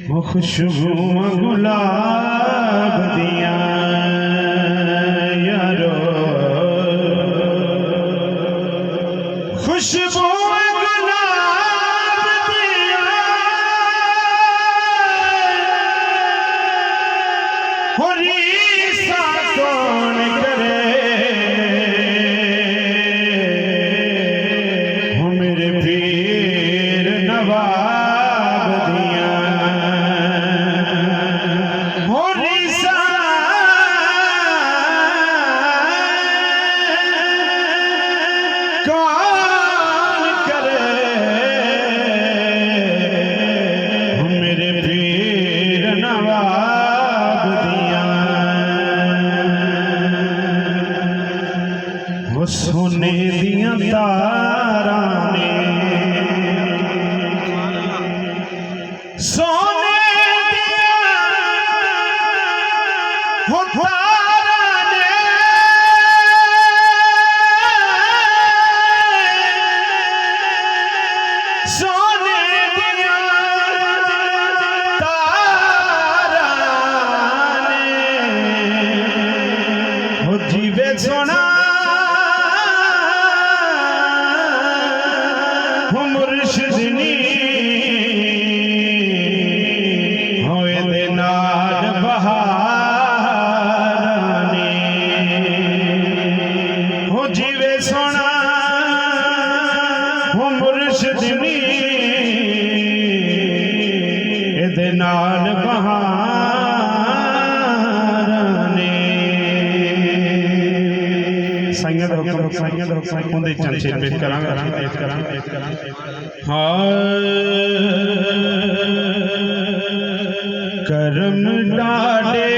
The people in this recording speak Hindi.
वो खुशबू गुलाब दिया यारो, खुशबू गुलाब दिया रीसा कौन करे, वो मेरे पीर नवाब दिया हो रीसा कौन करे, वो मेरे पीर नवाब दिया। वो सोने दिया तारा ने, सोने दिया हो तारा ने, सोने दिया तारा ने, हो जीवे सोना हो मुर्शिदनी होए दे नाल बहाराने, हो जीवे सोना हो मुर्शिदनी दे नाल बहाराने। संगत उन्हें चंचेर पेश करांगे। करम डाडे